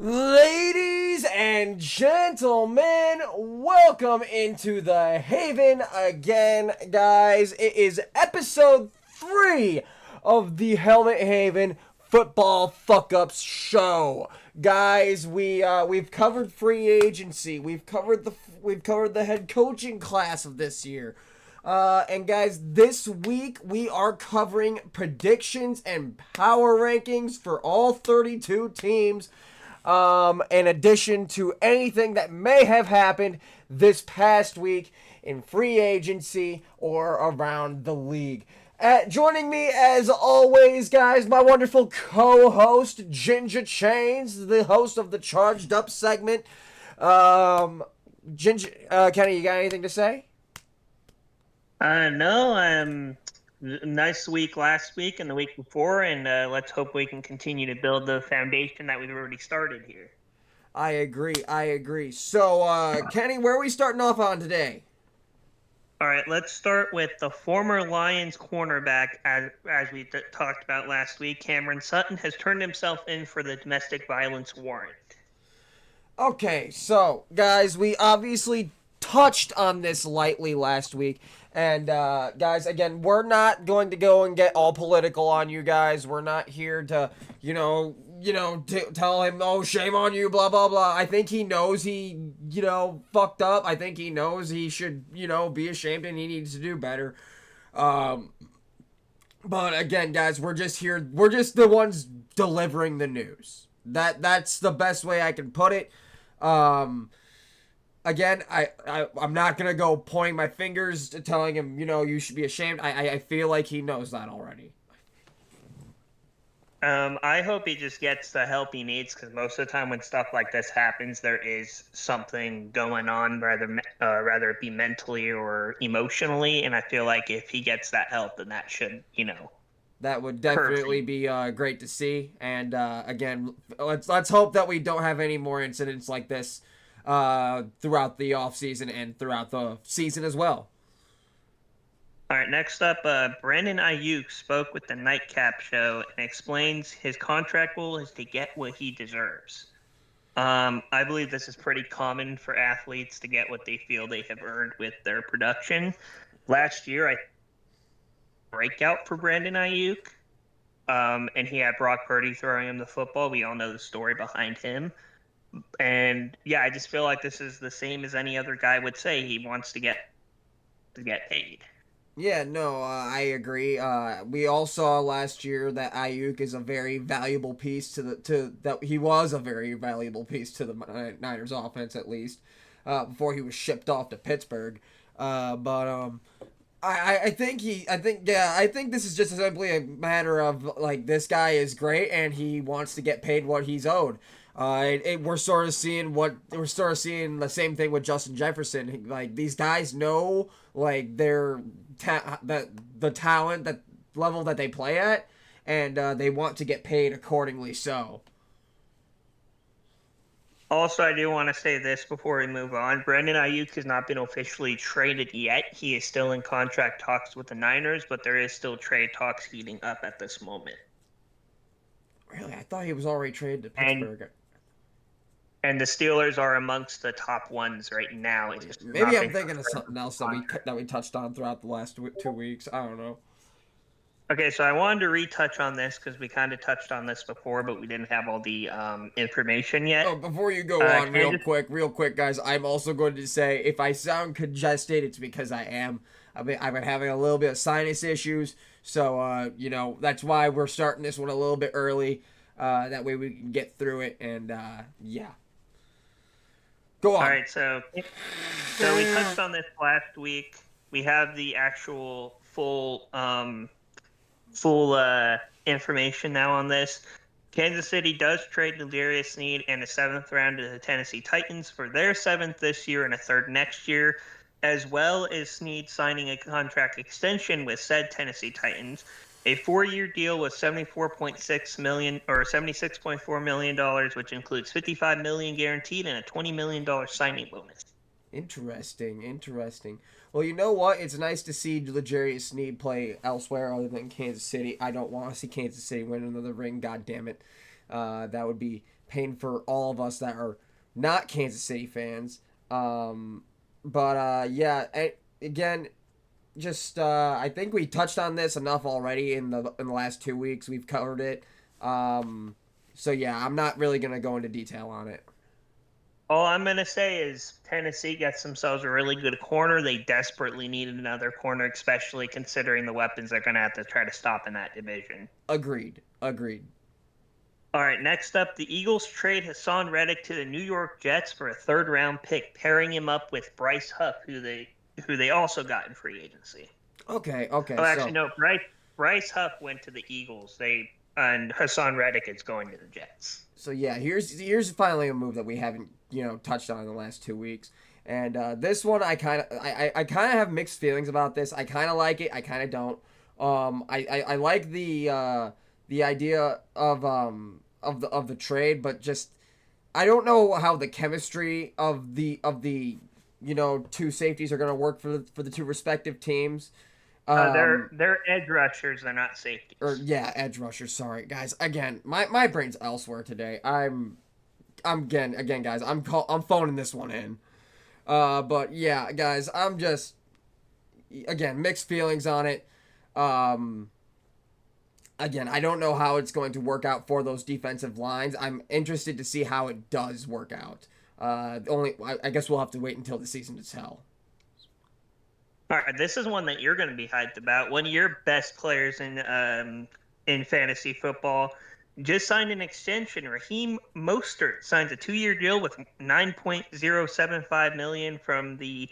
Ladies and gentlemen, welcome into the Haven again, guys. It is episode 3 of the Helmet Haven Football Fuck-Ups show. Guys, we've covered free agency. We've covered the head coaching class of this year. And guys, this week we are covering predictions and power rankings for all 32 teams. In addition to anything that may have happened this past week in free agency or around the league. Joining me, as always, guys, my wonderful co-host, Ginger Chains, the host of the Charged Up segment. Ginger, Kenny, you got anything to say? No, nice week last week and the week before, and let's hope we can continue to build the foundation that we've already started here. I agree. So, Kenny, where are we starting off on today? All right, let's start with the former Lions cornerback, as we talked about last week. Cameron Sutton has turned himself in for the domestic violence warrant. Okay, so, guys, we obviously touched on this lightly last week. And, guys, again, we're not going to go and get all political on you guys. We're not here to, tell him, oh, shame on you, blah, blah, blah. I think he knows he, fucked up. I think he knows he should, be ashamed and he needs to do better. But, again, guys, we're just here. We're just the ones delivering the news. That's the best way I can put it. Again, I'm not going to go pointing my fingers to telling him, you should be ashamed. I feel like he knows that already. I hope he just gets the help he needs, because most of the time when stuff like this happens, there is something going on, rather it be mentally or emotionally, and I feel like if he gets that help, then that should, That would definitely be great to see. And, again, let's hope that we don't have any more incidents like this throughout the offseason and throughout the season as well. All right, next up, Brandon Ayuk spoke with the Nightcap Show and explains his contract goal is to get what he deserves. I believe this is pretty common for athletes to get what they feel they have earned with their production. Last year, I breakout for Brandon Ayuk, and he had Brock Purdy throwing him the football. We all know the story behind him. And yeah, I just feel like this is the same as any other guy would say. He wants to get paid. Yeah, no, I agree. We all saw last year that Ayuk is a very valuable piece he was a very valuable piece to the Niners offense, at least before he was shipped off to Pittsburgh. I think this is just simply a matter of, like, this guy is great and he wants to get paid what he's owed. We're sort of seeing the same thing with Justin Jefferson. Like, these guys know, like, the talent, that level that they play at, and they want to get paid accordingly. So. Also, I do want to say this before we move on. Brandon Ayuk has not been officially traded yet. He is still in contract talks with the Niners, but there is still trade talks heating up at this moment. Really? I thought he was already traded to Pittsburgh. And the Steelers are amongst the top ones right now. Maybe I'm thinking of something else that we touched on throughout the last 2 weeks. I don't know. Okay, so I wanted to retouch on this because we kind of touched on this before, but we didn't have all the information yet. Oh, before you go on, Kansas. real quick, guys, I'm also going to say if I sound congested, it's because I am. I've been having a little bit of sinus issues, so that's why we're starting this one a little bit early. That way we can get through it, and yeah, go All on. right, so we touched on this last week. We have the actual full information now on this. Kansas City does trade Delirious Sneed and a seventh round to the Tennessee Titans for their seventh this year and a third next year, as well as Sneed signing a contract extension with said Tennessee Titans, a 4-year deal with 74.6 million or $76.4 million, which includes 55 million guaranteed and a $20 million signing bonus. Interesting. Well, you know what? It's nice to see L'Jarius Sneed play elsewhere other than Kansas City. I don't want to see Kansas City win another ring. God damn it. That would be pain for all of us that are not Kansas City fans. Yeah. Again, just I think we touched on this enough already in the last 2 weeks. We've covered it. So yeah, I'm not really gonna go into detail on it. All I'm going to say is Tennessee gets themselves a really good corner. They desperately needed another corner, especially considering the weapons they're going to have to try to stop in that division. Agreed. All right, next up, the Eagles trade Hassan Reddick to the New York Jets for a third-round pick, pairing him up with Bryce Huff, who they also got in free agency. Okay. Oh, actually, So no, Bryce Huff went to the Eagles. And Hassan Reddick is going to the Jets. So yeah, here's finally a move that we haven't touched on in the last 2 weeks, and this one I kind of have mixed feelings about this. I kind of like it. I kind of don't. I like the idea of the trade, but just I don't know how the chemistry of the two safeties are going to work for the two respective teams. They're edge rushers. They're not Or safeties. yeah, edge rushers. Sorry, guys. Again, my brain's elsewhere today. I'm guys. I'm phoning this one in. But yeah, guys. I'm just again mixed feelings on it. Um, Again, I don't know how it's going to work out for those defensive lines. I'm interested to see how it does work out. I guess we'll have to wait until the season to tell. All right, this is one that you're going to be hyped about. One of your best players in fantasy football just signed an extension. Raheem Mostert signs a 2-year deal with 9.075 million from the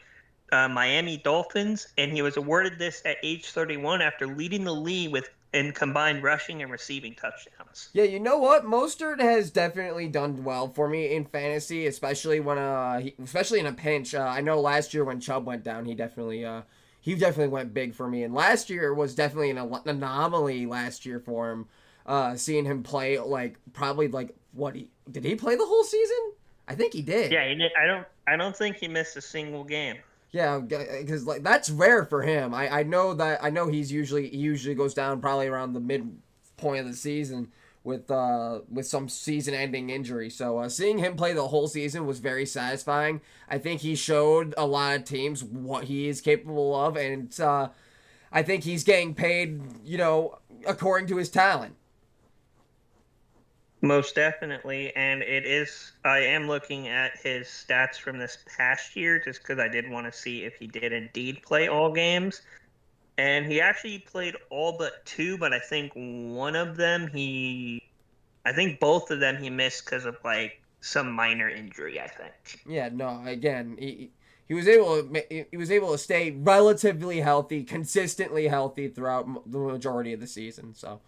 Miami Dolphins, and he was awarded this at age 31 after leading the league with in combined rushing and receiving touchdowns. Yeah, you know what? Mostert has definitely done well for me in fantasy, especially especially in a pinch. I know last year when Chubb went down, he definitely went big for me. And last year was definitely an anomaly last year for him. Seeing him play like probably like what he did he play the whole season? I think he did. Yeah, he did, I don't think he missed a single game. Yeah, because like that's rare for him. I know he usually goes down probably around the midpoint of the season with some season-ending injury. So seeing him play the whole season was very satisfying. I think he showed a lot of teams what he is capable of, and I think he's getting paid, according to his talent. Most definitely, and I am looking at his stats from this past year just because I did want to see if he did indeed play all games. And he actually played all but two, but I think I think both of them he missed because of like some minor injury, I think. Yeah, no. Again, he was able to stay relatively healthy, consistently healthy throughout the majority of the season. So,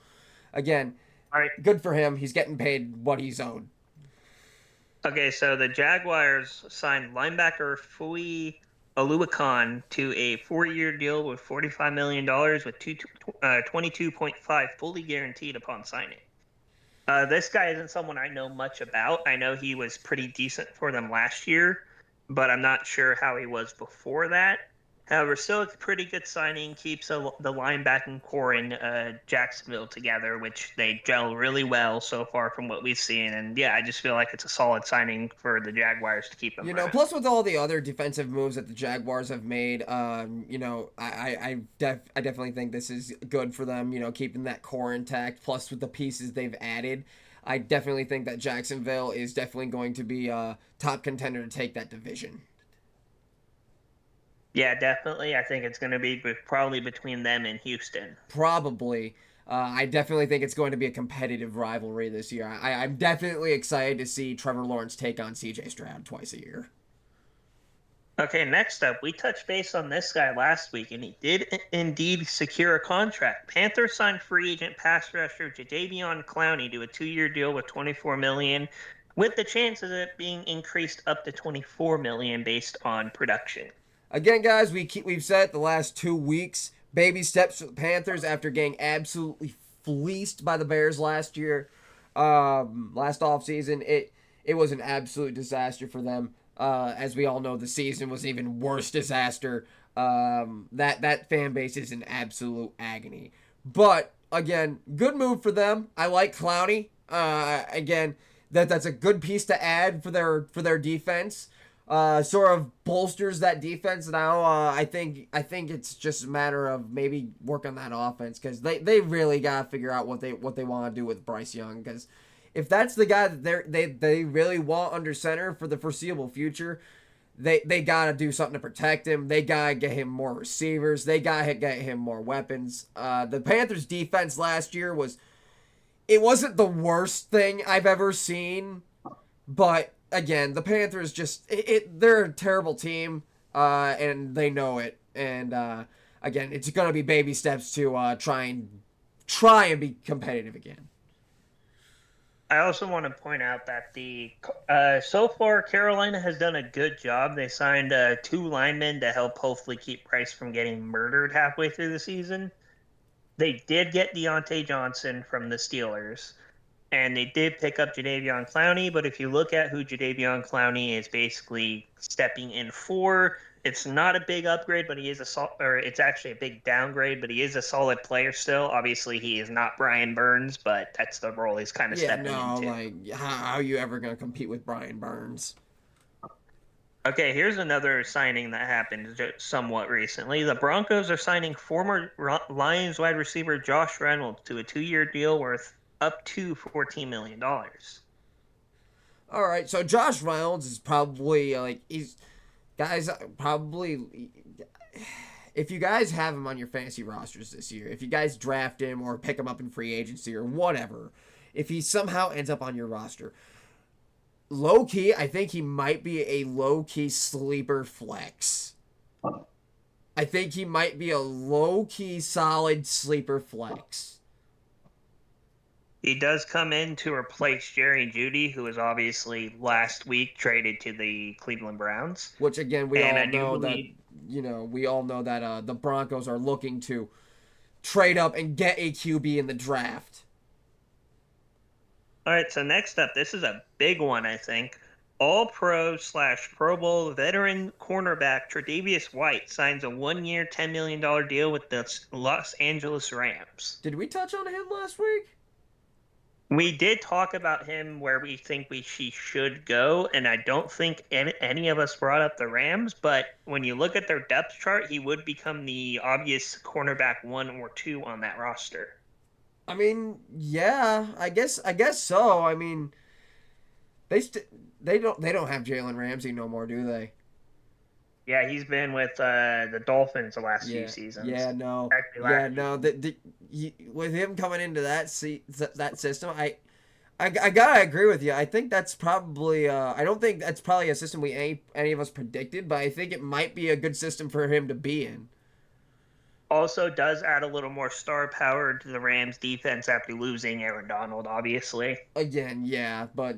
again, All right. good for him. He's getting paid what he's owed. Okay, so the Jaguars signed linebacker Fui Aluakan to a 4-year deal with $45 million with 22.5 fully guaranteed upon signing. This guy isn't someone I know much about. I know he was pretty decent for them last year, but I'm not sure how he was before that. However, still a pretty good signing. Keeps the linebacking core in Jacksonville together, which they gel really well so far from what we've seen. And yeah, I just feel like it's a solid signing for the Jaguars to keep him around. Plus with all the other defensive moves that the Jaguars have made, I definitely think this is good for them. Keeping that core intact. Plus with the pieces they've added, I definitely think that Jacksonville is definitely going to be a top contender to take that division. Yeah, definitely. I think it's going to be probably between them and Houston. Probably. I definitely think it's going to be a competitive rivalry this year. I'm definitely excited to see Trevor Lawrence take on CJ Stroud twice a year. Okay, next up, we touched base on this guy last week, and he did indeed secure a contract. Panthers signed free agent pass rusher Jadeveon Clowney to a 2-year deal with $24 million, with the chances of it being increased up to $24 million based on production. Again, guys, we've said it the last 2 weeks. Baby steps for the Panthers after getting absolutely fleeced by the Bears last year. Last offseason, it was an absolute disaster for them. As we all know, the season was even worse disaster. That fan base is in absolute agony. But again, good move for them. I like Clowney. Again, that's a good piece to add for their defense. Sort of bolsters that defense now. I think it's just a matter of maybe work on that offense because they really gotta figure out what they want to do with Bryce Young, because if that's the guy that they really want under center for the foreseeable future, they gotta do something to protect him. They gotta get him more receivers. They gotta get him more weapons. The Panthers defense last year wasn't the worst thing I've ever seen, but again, the Panthers they're a terrible team, and they know it. And again, it's gonna be baby steps to try and be competitive again. I also want to point out that so far Carolina has done a good job. They signed 2 linemen to help hopefully keep Price from getting murdered halfway through the season. They did get Deontay Johnson from the Steelers. And they did pick up Jadeveon Clowney, but if you look at who Jadeveon Clowney is basically stepping in for, it's not a big upgrade, but he is it's actually a big downgrade, but he is a solid player still. Obviously, he is not Brian Burns, but that's the role he's kind of Yeah, stepping no, into. like how are you ever gonna compete with Brian Burns? Okay, here's another signing that happened somewhat recently. The Broncos are signing former Lions wide receiver Josh Reynolds to a 2-year deal worth up to $14 million. All right, so Josh Reynolds is probably probably, if you guys have him on your fantasy rosters this year, if you guys draft him or pick him up in free agency or whatever, if he somehow ends up on your roster, low key, I think he might be a low key sleeper flex. I think he might be a low key solid sleeper flex. He does come in to replace Jerry Jeudy, who was obviously last week traded to the Cleveland Browns. Which again, And I do believe we all know that the Broncos are looking to trade up and get a QB in the draft. All right, so next up, this is a big one, I think. All-Pro / Pro Bowl veteran cornerback Tre'Davious White signs a 1-year, $10 million deal with the Los Angeles Rams. Did we touch on him last week? We did talk about him where we think he should go, and I don't think any of us brought up the Rams, but when you look at their depth chart, he would become the obvious cornerback 1 or 2 on that roster. I mean, yeah, I guess so. I mean, they don't have Jalen Ramsey no more, do they? Yeah, he's been with the Dolphins the last few seasons. Yeah, no. Actually, Yeah, no. With him coming into that system, I gotta agree with you. I think that's probably I don't think that's probably a system any of us predicted, but I think it might be a good system for him to be in. Also does add a little more star power to the Rams defense after losing Aaron Donald, obviously. Again, yeah, but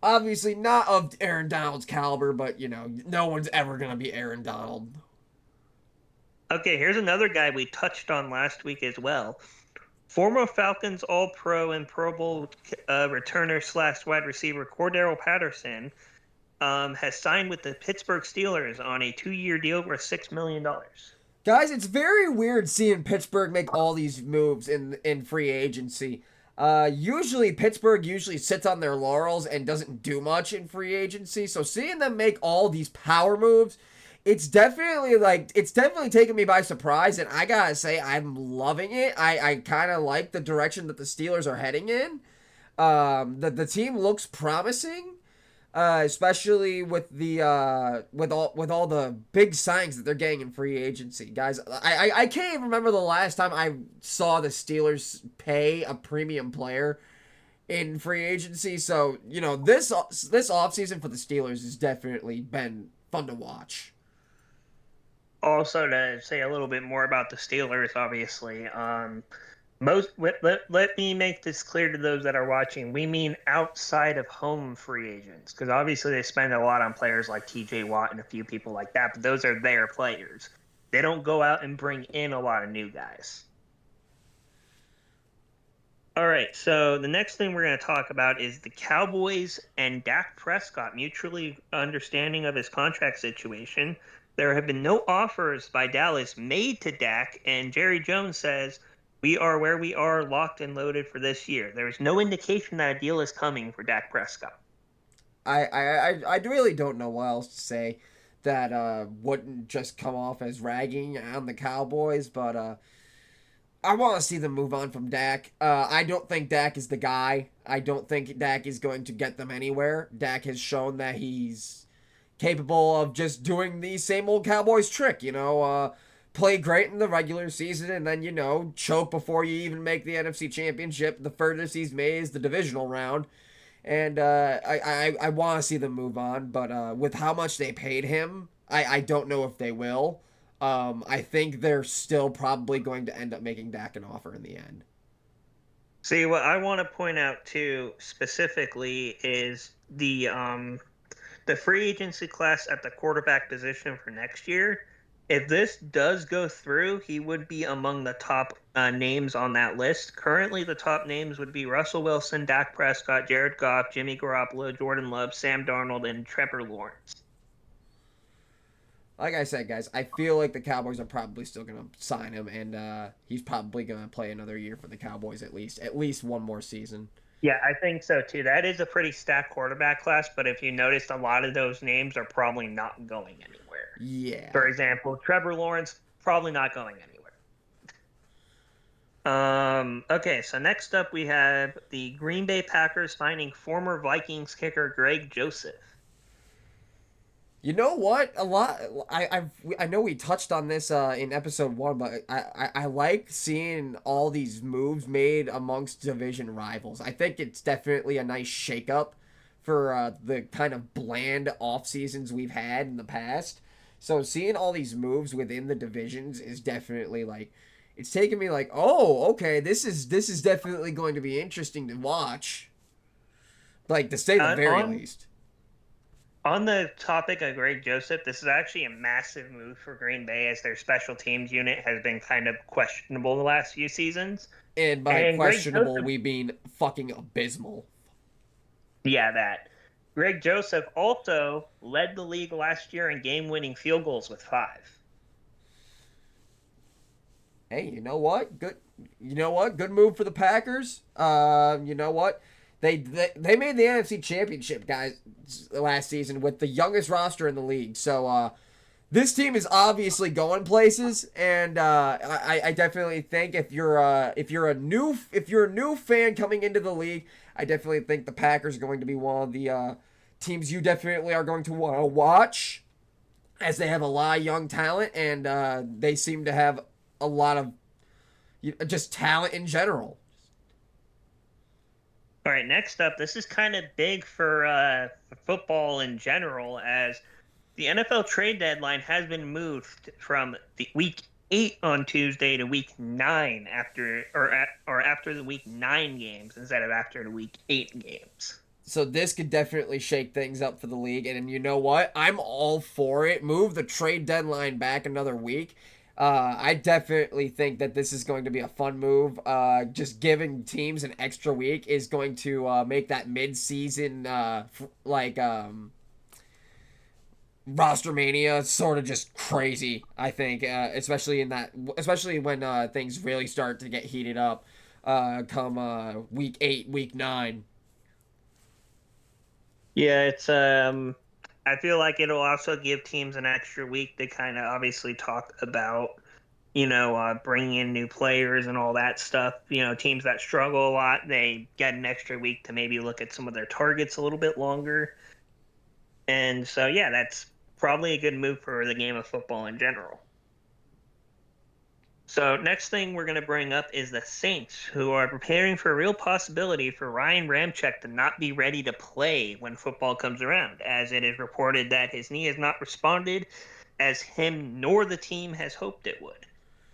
obviously not of Aaron Donald's caliber, but no one's ever gonna be Aaron Donald. Okay, here's another guy we touched on last week as well. Former Falcons All-Pro and Pro Bowl returner / wide receiver Cordero Patterson has signed with the Pittsburgh Steelers on a 2-year deal worth $6 million. Guys, it's very weird seeing Pittsburgh make all these moves in free agency. Usually Pittsburgh usually sits on their laurels and doesn't do much in free agency. So seeing them make all these power moves, it's definitely taken me by surprise, and I gotta say I'm loving it. I kind of like the direction that the Steelers are heading in. The team looks promising. Especially with the with all the big signs that they're getting in free agency, guys. I can't even remember the last time I saw the Steelers pay a premium player in free agency. So this offseason for the Steelers has definitely been fun to watch. Also, to say a little bit more about the Steelers, obviously, let me make this clear to those that are watching. We mean outside of home free agents, because obviously they spend a lot on players like TJ Watt and a few people like that, but those are their players. They don't go out and bring in a lot of new guys. All right, so the next thing we're going to talk about is the Cowboys and Dak Prescott mutually understanding of his contract situation. There have been no offers by Dallas made to Dak, and Jerry Jones says, "We are where we are, locked and loaded for this year." There is no indication that a deal is coming for Dak Prescott. I really don't know what else to say that wouldn't just come off as ragging on the Cowboys, but I want to see them move on from Dak. I don't think Dak is the guy. I don't think Dak is going to get them anywhere. Dak has shown that he's capable of just doing the same old Cowboys trick, play great in the regular season and then, choke before you even make the NFC Championship. The furthest he's made is the divisional round. And I want to see them move on, but with how much they paid him, I don't know if they will. I think they're still probably going to end up making Dak an offer in the end. See, what I want to point out too specifically is the free agency class at the quarterback position for next year. If this does go through, he would be among the top names on that list. Currently, the top names would be Russell Wilson, Dak Prescott, Jared Goff, Jimmy Garoppolo, Jordan Love, Sam Darnold, and Trevor Lawrence. Like I said, guys, I feel like the Cowboys are probably still going to sign him, and he's probably going to play another year for the Cowboys at least one more season. Yeah, I think so too. That is a pretty stacked quarterback class, but if you noticed, a lot of those names are probably not going anywhere. Yeah. For example, Trevor Lawrence, probably not going anywhere. Okay, so next up we have the Green Bay Packers signing former Vikings kicker Greg Joseph. You know what? I know we touched on this in episode 1, but I like seeing all these moves made amongst division rivals. I think it's definitely a nice shakeup for the kind of bland off seasons we've had in the past. So seeing all these moves within the divisions is definitely it's taken me oh, okay, this is definitely going to be interesting to watch. To say the very least. On the topic of Greg Joseph, this is actually a massive move for Green Bay, as their special teams unit has been kind of questionable the last few seasons. And by questionable, we mean fucking abysmal. Yeah, that. Greg Joseph also led the league last year in game-winning field goals with 5. Hey, you know what? Good. You know what? Good move for the Packers. You know what? They made the NFC Championship, guys, last season with the youngest roster in the league. So this team is obviously going places, and I definitely think if you're a new fan coming into the league, I definitely think the Packers are going to be one of the teams you definitely are going to want to watch, as they have a lot of young talent, and they seem to have a lot of just talent in general. All right, next up, this is kind of big for football in general, as the NFL trade deadline has been moved from the week 8 on Tuesday to week 9 after the week 9 games instead of after the week 8 games. So this could definitely shake things up for the league, and you know what? I'm all for it. Move the trade deadline back another week. I definitely think that this is going to be a fun move. Just giving teams an extra week is going to make that mid-season roster mania. It's sort of just crazy, I think, especially when things really start to get heated up come week 8, week 9. Yeah, it's I feel like it'll also give teams an extra week to kind of obviously talk about, bringing in new players and all that stuff. Teams that struggle a lot, they get an extra week to maybe look at some of their targets a little bit longer. And so, yeah, that's probably a good move for the game of football in general. So, next thing we're going to bring up is the Saints, who are preparing for a real possibility for Ryan Ramczyk to not be ready to play when football comes around, as it is reported that his knee has not responded as him nor the team has hoped it would.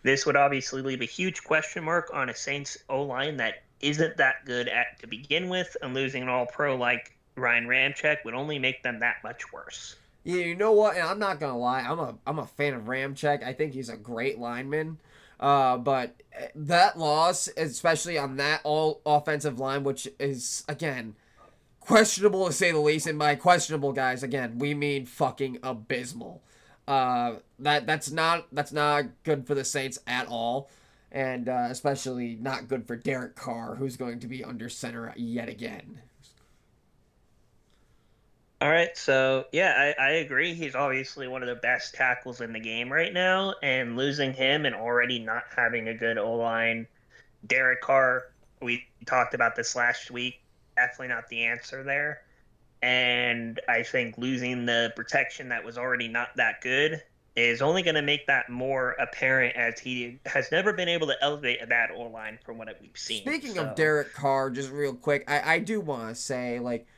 This would obviously leave a huge question mark on a Saints O-line that isn't that good to begin with, and losing an all-pro like Ryan Ramczyk would only make them that much worse. Yeah, you know what? And I'm not gonna lie, I'm a fan of Ramczyk. I think he's a great lineman. But that loss, especially on that all offensive line, which is again questionable to say the least, and by questionable, guys, again, we mean fucking abysmal. That's not good for the Saints at all, and especially not good for Derek Carr, who's going to be under center yet again. All right, so yeah, I agree. He's obviously one of the best tackles in the game right now, and losing him and already not having a good O line, Derek Carr, we talked about this last week, definitely not the answer there. And I think losing the protection that was already not that good is only going to make that more apparent, as he has never been able to elevate a bad O line from what we've seen. Speaking of So, Derek Carr, just real quick, I do want to say, like,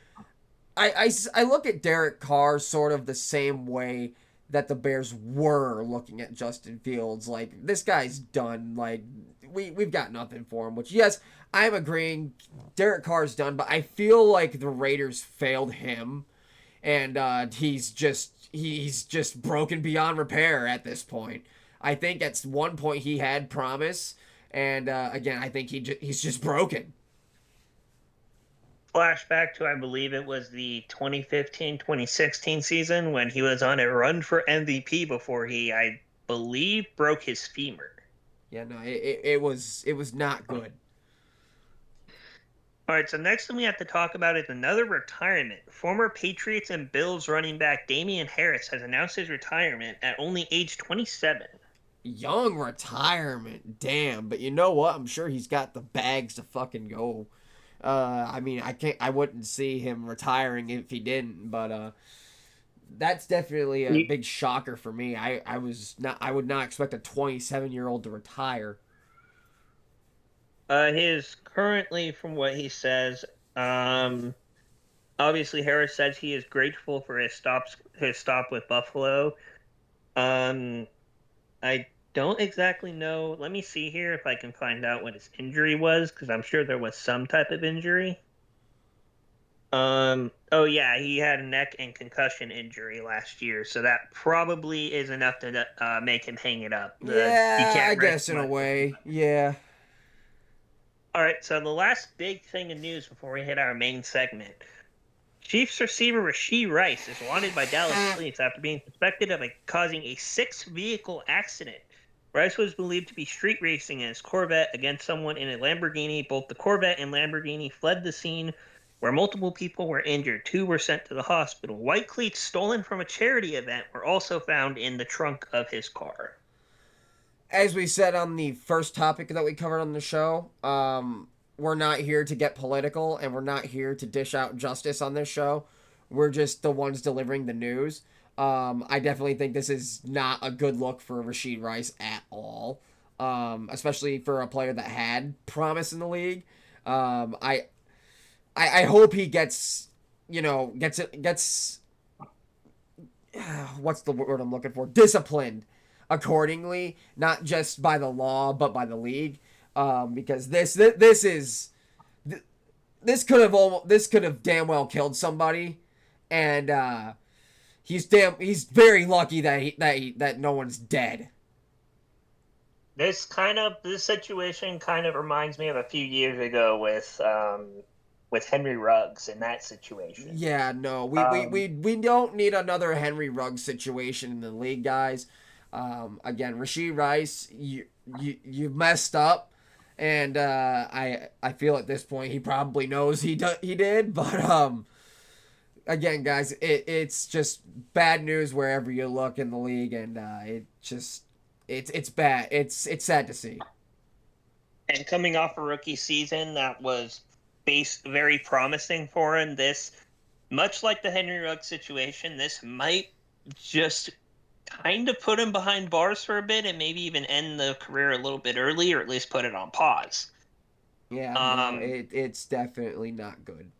I look at Derek Carr sort of the same way that the Bears were looking at Justin Fields. Like, this guy's done. Like, we've got nothing for him. Which, yes, I'm agreeing, Derek Carr's done, but I feel like the Raiders failed him, and he's just broken beyond repair at this point. I think at one point he had promise, and again, I think he's just broken. flashback to, I believe it was the 2015-2016 season when he was on a run for MVP before he, I believe, broke his femur. Yeah, no, it was not good. All right, so next thing we have to talk about is another retirement. Former Patriots and Bills running back Damian Harris has announced his retirement at only age 27. Young retirement, damn. But you know what? I'm sure he's got the bags to fucking go. I mean, I wouldn't see him retiring if he didn't. But that's definitely a big shocker for me. I would not expect a 27-year-old to retire. His currently, from what he says, obviously Harris says he is grateful for his stop with Buffalo. Um, I don't exactly know. Let me see here if I can find out what his injury was, because I'm sure there was some type of injury. Oh yeah, he had a neck and concussion injury last year, so that probably is enough to make him hang it up. You Yeah, I can't risk guess in a much. way. Yeah. All right, so the last big thing of news before we hit our main segment. Chiefs receiver Rashee Rice is wanted by Dallas police after being suspected of causing a six-vehicle accident. Rice was believed to be street racing in his Corvette against someone in a Lamborghini. Both the Corvette and Lamborghini fled the scene, where multiple people were injured. Two were sent to the hospital. White cleats stolen from a charity event were also found in the trunk of his car. As we said on the first topic that we covered on the show, we're not here to get political, and we're not here to dish out justice on this show. We're just the ones delivering the news. I definitely think this is not a good look for Rashee Rice at all, especially for a player that had promise in the league. I hope he gets, gets what's the word I'm looking for? Disciplined accordingly, not just by the law but by the league. Because this could have damn well killed somebody, and he's very lucky that no one's dead. This situation kind of reminds me of a few years ago with with Henry Ruggs in that situation. Yeah, no, we don't need another Henry Ruggs situation in the league, guys. Again, Rashee Rice, you messed up, and I feel at this point he probably knows he did, but again, guys, it's just bad news wherever you look in the league, and it's bad. It's sad to see. And coming off a rookie season that was very promising for him, this, much like the Henry Ruggs situation, this might just kind of put him behind bars for a bit and maybe even end the career a little bit early, or at least put it on pause. Yeah, no, it's definitely not good.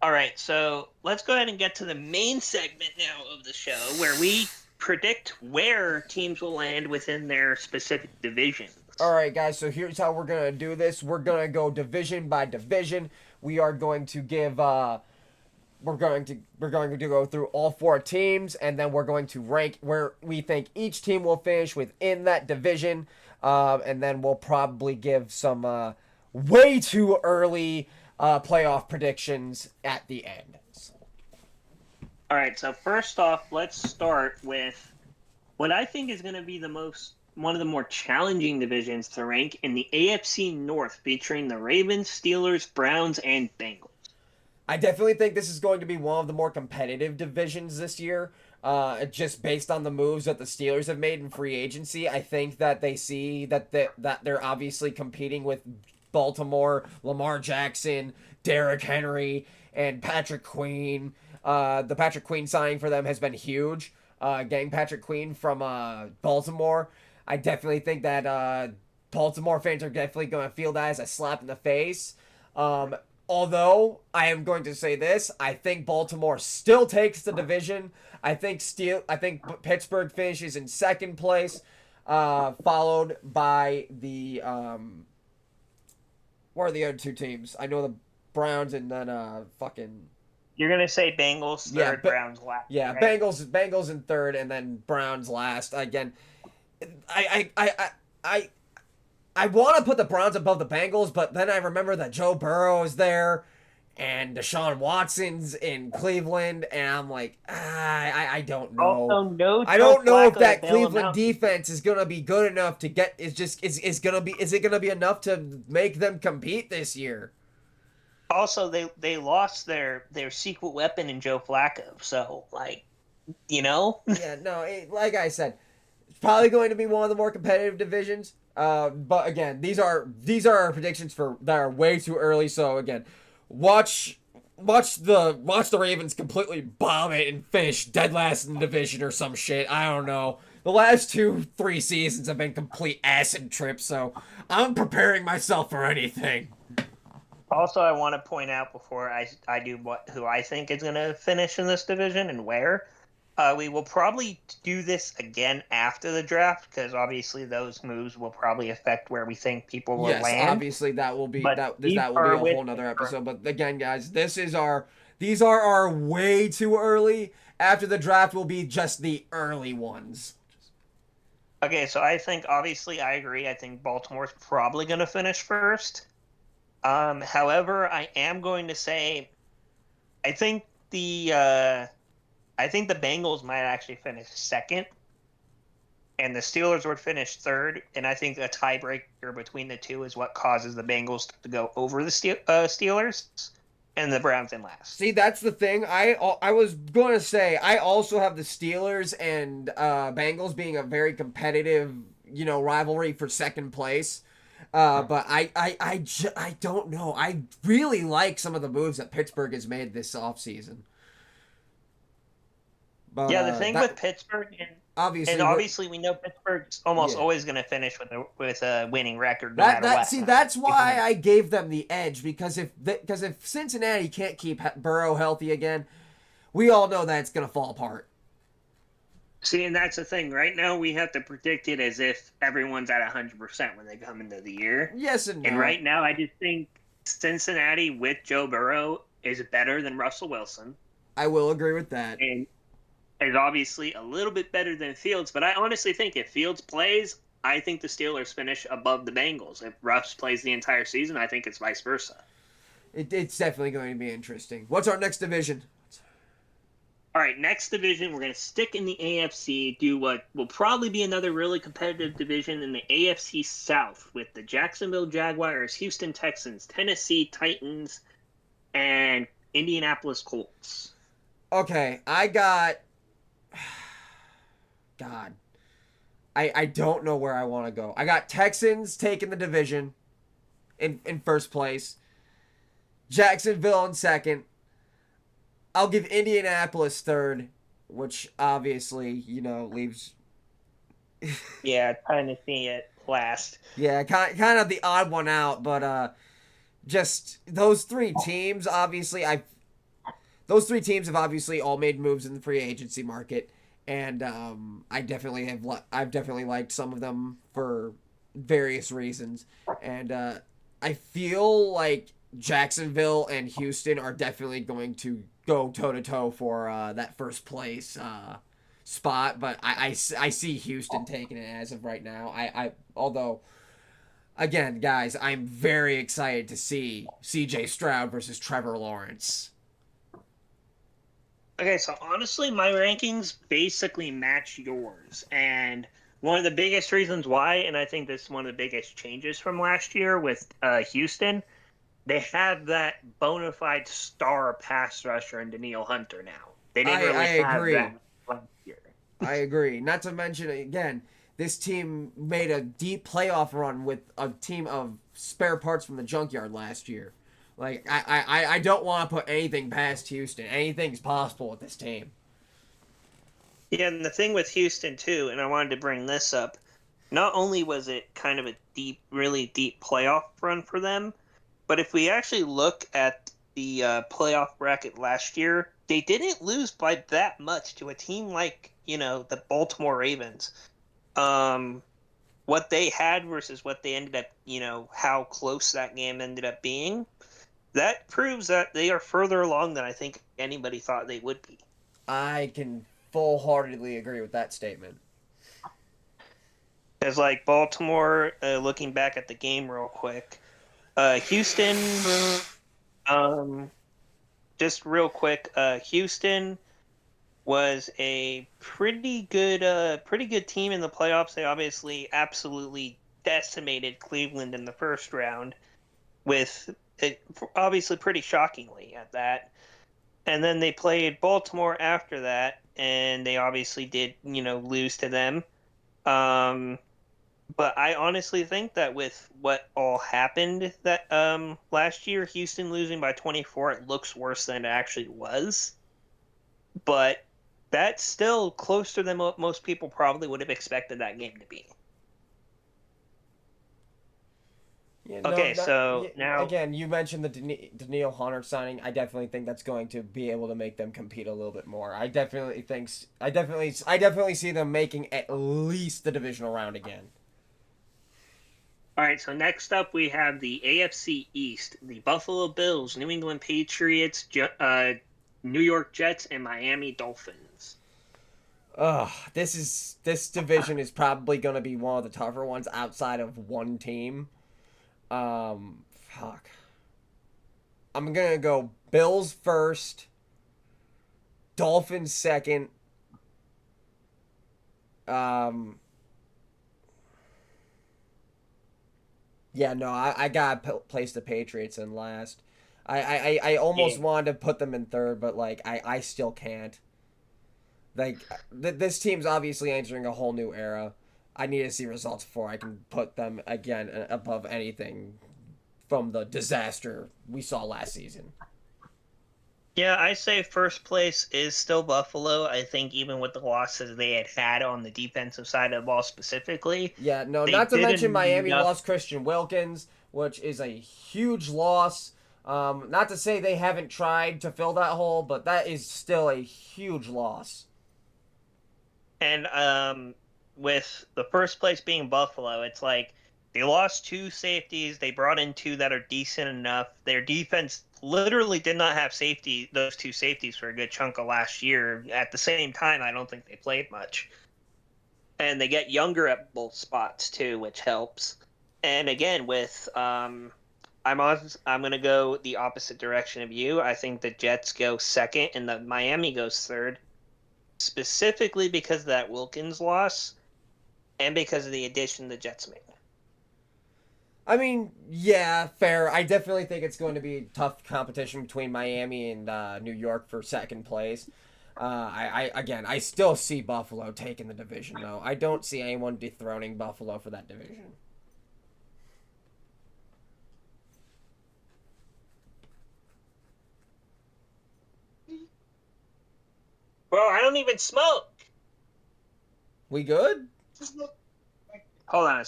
All right, so let's go ahead and get to the main segment now of the show, where we predict where teams will land within their specific divisions. All right, guys, so here's how we're going to do this. We're going to go division by division. We are going to give we're going to go through all 4 teams, and then we're going to rank where we think each team will finish within that division. And then we'll probably give some way too early playoff predictions at the end. All right, so first off, let's start with what I think is going to be one of the more challenging divisions to rank in the AFC North, featuring the Ravens, Steelers, Browns, and Bengals. I definitely think this is going to be one of the more competitive divisions this year. Just based on the moves that the Steelers have made in free agency, I think that they see that they're obviously competing with Baltimore, Lamar Jackson, Derrick Henry, and Patrick Queen. The Patrick Queen signing for them has been huge. Getting Patrick Queen from Baltimore, I definitely think that Baltimore fans are definitely going to feel that as a slap in the face. Although, I am going to say this, I think Baltimore still takes the division. I think Pittsburgh finishes in second place, followed by the what are the other 2 teams? I know the Browns and then fucking. You're gonna say Bengals third, Browns last. Yeah, right? Bengals in third, and then Browns last. Again, I want to put the Browns above the Bengals, but then I remember that Joe Burrow is there, and Deshaun Watson's in Cleveland, and I'm like, I don't know. Also, I don't know if that Cleveland defense is gonna be good enough to get. Is it gonna be enough to make them compete this year? Also, they lost their secret weapon in Joe Flacco, so Yeah, no, like I said, it's probably going to be one of the more competitive divisions. But again, these are our predictions that are way too early. So again, watch the Ravens completely bomb it and finish dead last in the division or some shit. I don't know. The last 2-3 seasons have been complete acid trips, so I'm preparing myself for anything. Also, I want to point out before I do who I think is going to finish in this division and where. We will probably do this again after the draft, because obviously those moves will probably affect where we think people will land. Yes, obviously that will be that will be a whole nother episode. But again, guys, these are our way too early. After the draft will be just the early ones. Okay, so I think obviously I agree. I think Baltimore's probably going to finish first. However, I am going to say I think the Bengals might actually finish second, and the Steelers would finish third. And I think a tiebreaker between the 2 is what causes the Bengals to go over the Steelers, and the Browns in last. See, that's the thing. I was going to say I also have the Steelers and Bengals being a very competitive, rivalry for second place. But I don't know. I really like some of the moves that Pittsburgh has made this offseason. But, yeah, the thing with Pittsburgh, obviously we know Pittsburgh's almost always going to finish with a winning record. No matter what. See, that's why I gave them the edge, because if Cincinnati can't keep Burrow healthy again, we all know that it's going to fall apart. See, and that's the thing. Right now, we have to predict it as if everyone's at 100% when they come into the year. Yes and no. And right now, I just think Cincinnati with Joe Burrow is better than Russell Wilson. I will agree with that. And is obviously a little bit better than Fields. But I honestly think if Fields plays, I think the Steelers finish above the Bengals. If Russ plays the entire season, I think it's vice versa. It's definitely going to be interesting. What's our next division? All right, next division, we're going to stick in the AFC, do what will probably be another really competitive division in the AFC South with the Jacksonville Jaguars, Houston Texans, Tennessee Titans, and Indianapolis Colts. Okay, I got. God. I don't know where I want to go. I got Texans taking the division in first place, Jacksonville in second. I'll give Indianapolis third, which obviously, leaves. Yeah, Tennessee at last. Yeah, kind of the odd one out, but just those three teams, obviously, those three teams have obviously all made moves in the free agency market, and I've definitely liked some of them for various reasons, and I feel like Jacksonville and Houston are definitely going to go toe to toe for that first place spot, but I see Houston taking it as of right now. Although again, guys, I'm very excited to see C.J. Stroud versus Trevor Lawrence. Okay, so honestly, my rankings basically match yours. And one of the biggest reasons why, and I think this is one of the biggest changes from last year with Houston, they have that bona fide star pass rusher in Daniil Hunter now. They didn't I really have agree. that last year. I agree. Not to mention, again, this team made a deep playoff run with a team of spare parts from the junkyard last year. Like, I don't want to put anything past Houston. Anything's possible with this team. Yeah, and the thing with Houston, too, and I wanted to bring this up, not only was it kind of a deep, really deep playoff run for them, but if we actually look at the playoff bracket last year, they didn't lose by that much to a team like, the Baltimore Ravens. What they had versus what they ended up, how close that game ended up being, that proves that they are further along than I think anybody thought they would be. I can full-heartedly agree with that statement. As like Baltimore, looking back at the game real quick, Houston, um, just real quick, Houston was a pretty good team in the playoffs. They obviously absolutely decimated Cleveland in the first round with it, obviously pretty shockingly at that. And then they played Baltimore after that, and they obviously did, lose to them. Um, but I honestly think that with what all happened that last year, Houston losing by 24, it looks worse than it actually was. But that's still closer than most people probably would have expected that game to be. Yeah, no, Okay, not, so yeah, now, again, you mentioned the Daniil Hunter signing. I definitely think that's going to be able to make them compete a little bit more. I definitely see them making at least the divisional round again. all right, so next up we have the AFC East, the Buffalo Bills, New England Patriots, New York Jets, and Miami Dolphins. This division is probably going to be one of the tougher ones outside of one team. Fuck. I'm gonna go Bills first, Dolphins second. Um, yeah, no, I gotta place the Patriots in last. I almost Yeah. wanted to put them in third, but like I still can't. Like this team's obviously entering a whole new era. I need to see results before I can put them again above anything from the disaster we saw last season. Yeah, I say first place is still Buffalo. I think even with the losses they had on the defensive side of the ball specifically, Yeah, no, they not to did mention Miami enough. lost Christian Wilkins, which is a huge loss. Not to say they haven't tried to fill that hole, but that is still a huge loss. And with the first place being Buffalo, it's like they lost two safeties. They brought in two that are decent enough. Their defense literally did not have those two safeties for a good chunk of last year. At the same time, I don't think they played much. And they get younger at both spots too, which helps. And again, with I'm gonna go the opposite direction of you. I think the Jets go second and the Miami goes third, specifically because of that Wilkins loss and because of the addition the Jets made. I mean, yeah, fair. I definitely think it's going to be tough competition between Miami and New York for second place. Again, I still see Buffalo taking the division, though. I don't see anyone dethroning Buffalo for that division. Bro, I don't even smoke. We good? Hold on.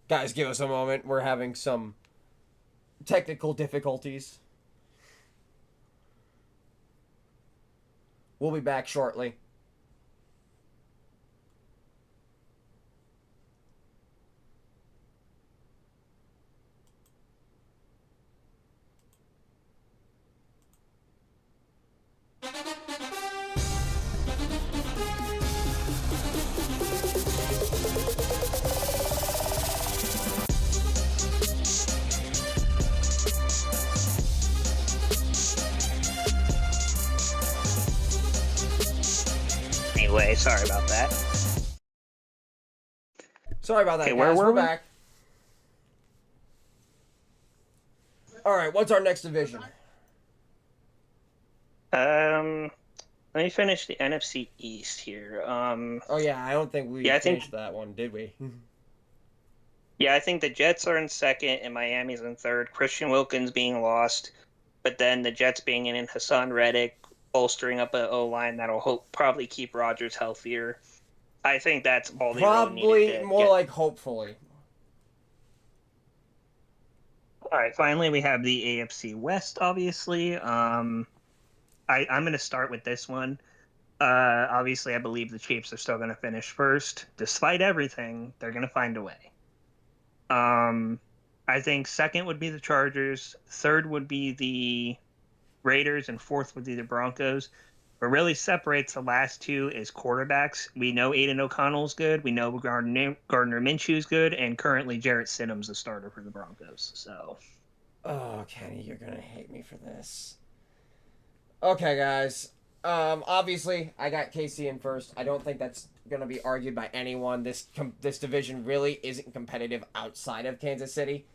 Guys, give us a moment. We're having some technical difficulties. We'll be back shortly. Anyway, sorry about that. Sorry about that, Okay, guys. where were We're we? back. All right, what's our next division? Let me finish the NFC East here. Oh yeah, I don't think we Yeah, finished that one, did we? I think the Jets are in second and Miami's in third. Christian Wilkins being lost, but then the Jets being in and Hassan Reddick bolstering up an O line that'll probably keep Rodgers healthier. I think that's all they really needed Probably to more get. like hopefully. All right, finally we have the AFC West, obviously. I'm going to start with this one. Obviously, I believe the Chiefs are still going to finish first. Despite everything, they're going to find a way. I think second would be the Chargers, third would be the Raiders, and fourth would be the Broncos. What really separates the last two is quarterbacks. We know Aiden O'Connell's good. We know Gardner Minshew's good, and currently Jarrett Stidham's the starter for the Broncos. So, Oh, Kenny, you're gonna hate me for this. Okay, guys. Obviously, I got KC in first. I don't think that's gonna be argued by anyone. This division really isn't competitive outside of Kansas City.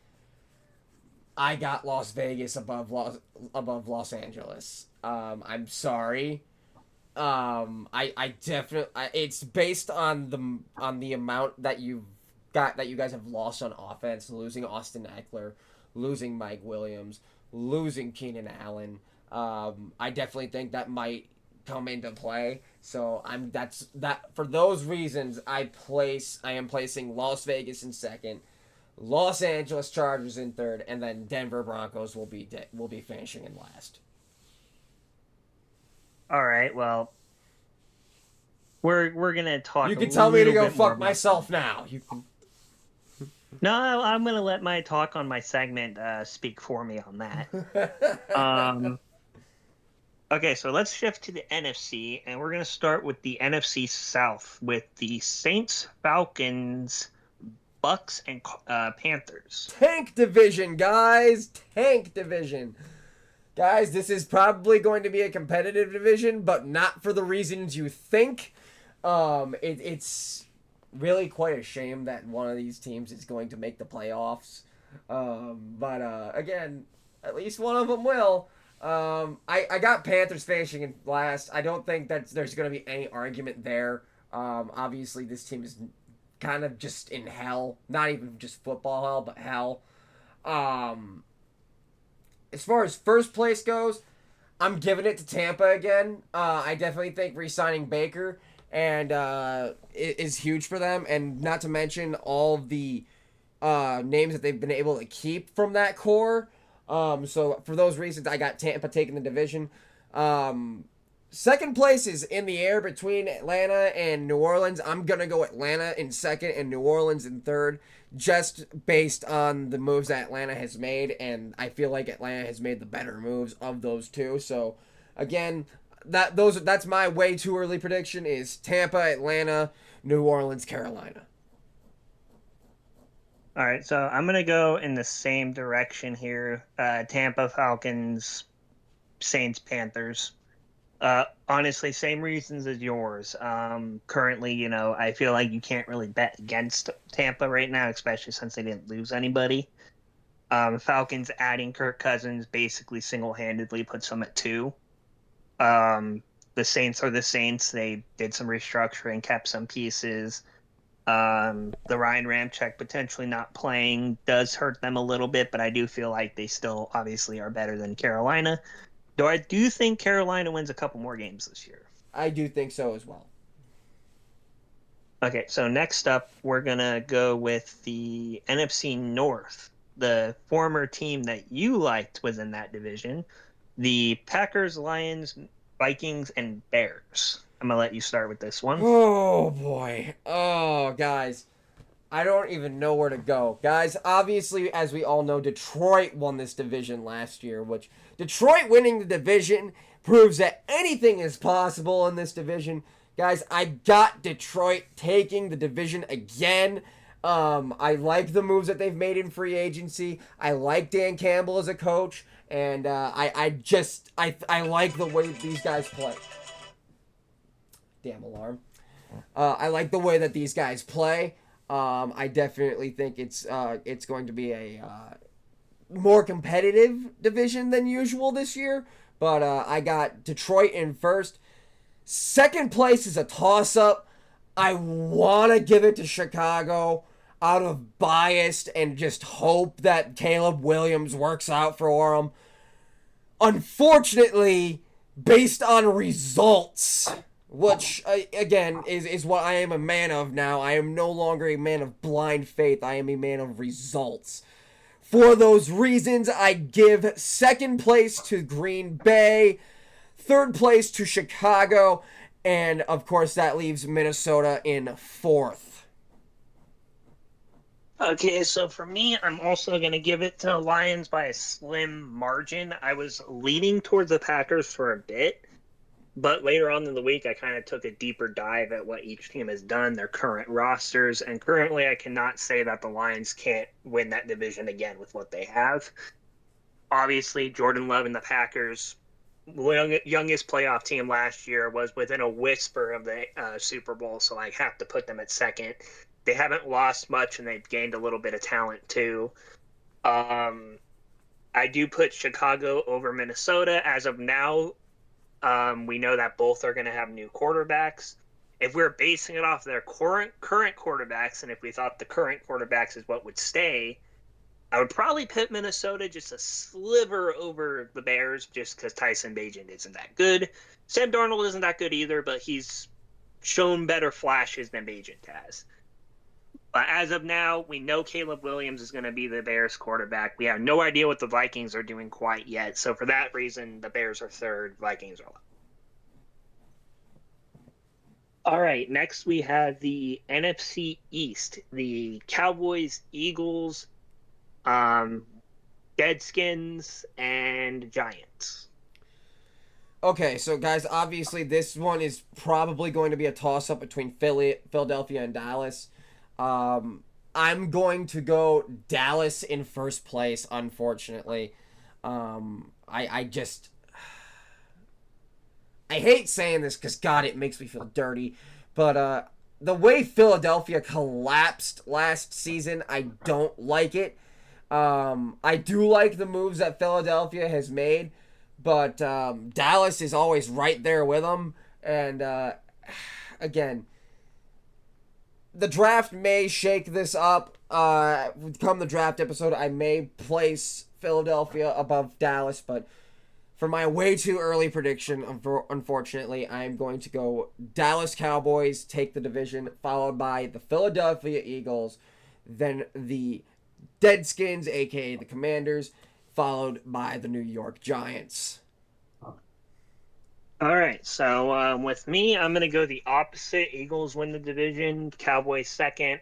I got Las Vegas above Los Angeles. I'm sorry. I definitely it's based on the amount that you guys have lost on offense, losing Austin Eckler, losing Mike Williams, losing Keenan Allen. I definitely think that might come into play. So for those reasons I am placing Las Vegas in second, Los Angeles Chargers in third, and then Denver Broncos will be finishing in last. all right, well, we're gonna talk You a can tell me to little go bit more fuck about myself now. You can. No, I'm gonna let my talk on my segment speak for me on that. Um, okay, so let's shift to the NFC, and we're gonna start with the NFC South with the Saints, Falcons, Bucks, and Panthers. Tank division, guys. Tank division. Guys, this is probably going to be a competitive division, but not for the reasons you think. It's really quite a shame that one of these teams is going to make the playoffs. But again, at least one of them will. I got Panthers finishing in last. I don't think that there's going to be any argument there. Obviously, this team is kind of just in hell. Not even just football hell, but hell. Um, as far as first place goes, I'm giving it to Tampa again. I definitely think re-signing Baker and is huge for them, and not to mention all of the names that they've been able to keep from that core. So for those reasons, I got Tampa taking the division. Second place is in the air between Atlanta and New Orleans. I'm going to go Atlanta in second and New Orleans in third, just based on the moves that Atlanta has made. And I feel like Atlanta has made the better moves of those two. So, again, that's my way too early prediction is Tampa, Atlanta, New Orleans, Carolina. All right, so I'm gonna go in the same direction here. Tampa Falcons, Saints, Panthers. Honestly, same reasons as yours. Currently, I feel like you can't really bet against Tampa right now, especially since they didn't lose anybody. Falcons adding Kirk Cousins basically single-handedly puts them at 2. The Saints are the Saints. They did some restructuring, kept some pieces. The Ryan Ramczyk potentially not playing does hurt them a little bit, but I do feel like they still obviously are better than Carolina. Though I do think Carolina wins a couple more games this year. I do think so as well. Okay, so next up, we're going to go with the NFC North. The former team that you liked was in that division. The Packers, Lions, Vikings, and Bears. I'm going to let you start with this one. Oh boy. Oh, guys. I don't even know where to go. Guys, obviously, as we all know, Detroit won this division last year, which Detroit winning the division proves that anything is possible in this division. Guys, I got Detroit taking the division again. I like the moves that they've made in free agency. I like Dan Campbell as a coach, and I like the way these guys play. Damn alarm. I like the way that these guys play. I definitely think it's going to be a more competitive division than usual this year. But I got Detroit in first. Second place is a toss-up. I want to give it to Chicago out of bias and just hope that Caleb Williams works out for them. Unfortunately, based on results, which again is what I am a man of now. I am no longer a man of blind faith. I am a man of results. For those reasons, I give second place to Green Bay, third place to Chicago, and of course that leaves Minnesota in fourth. Okay, so for me, I'm also going to give it to the Lions by a slim margin. I was leaning towards the Packers for a bit. But later on in the week, I kind of took a deeper dive at what each team has done, their current rosters, and currently I cannot say that the Lions can't win that division again with what they have. Obviously, Jordan Love and the Packers, youngest playoff team last year, was within a whisper of the Super Bowl, so I have to put them at second. They haven't lost much, and they've gained a little bit of talent, too. I do put Chicago over Minnesota. As of now, we know that both are going to have new quarterbacks. If we're basing it off their current quarterbacks, and if we thought the current quarterbacks is what would stay, I would probably put Minnesota just a sliver over the Bears just because Tyson Bagent isn't that good. Sam Darnold isn't that good either, but he's shown better flashes than Bagent has. But as of now, we know Caleb Williams is going to be the Bears quarterback. We have no idea what the Vikings are doing quite yet. So for that reason, the Bears are third, Vikings are last. All right, next we have the NFC East, the Cowboys, Eagles, Deadskins, and Giants. Okay, so guys, obviously this one is probably going to be a toss-up between Philadelphia and Dallas. I'm going to go Dallas in first place, unfortunately. I hate saying this because, God, it makes me feel dirty. But the way Philadelphia collapsed last season, I don't like it. I do like the moves that Philadelphia has made, but Dallas is always right there with them. And again, the draft may shake this up. Come the draft episode, I may place Philadelphia above Dallas, but for my way too early prediction, unfortunately, I'm going to go Dallas Cowboys take the division, followed by the Philadelphia Eagles, then the Deadskins, aka the Commanders, followed by the New York Giants. All right, so with me, I'm going to go the opposite. Eagles win the division, Cowboys second.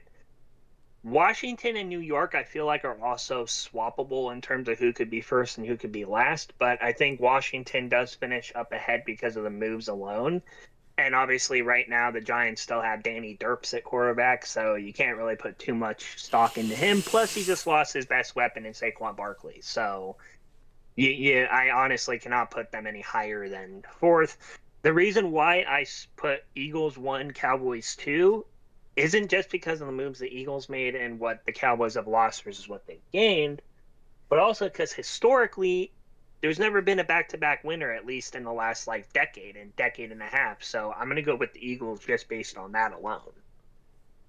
Washington and New York, I feel like, are also swappable in terms of who could be first and who could be last. But I think Washington does finish up ahead because of the moves alone. And obviously, right now, the Giants still have Danny Derps at quarterback, so you can't really put too much stock into him. Plus, he just lost his best weapon in Saquon Barkley. So, I honestly cannot put them any higher than fourth. The reason why I put Eagles 1, Cowboys 2 isn't just because of the moves the Eagles made and what the Cowboys have lost versus what they gained, but also because historically, there's never been a back-to-back winner, at least in the last like decade and decade and a half. So I'm going to go with the Eagles just based on that alone.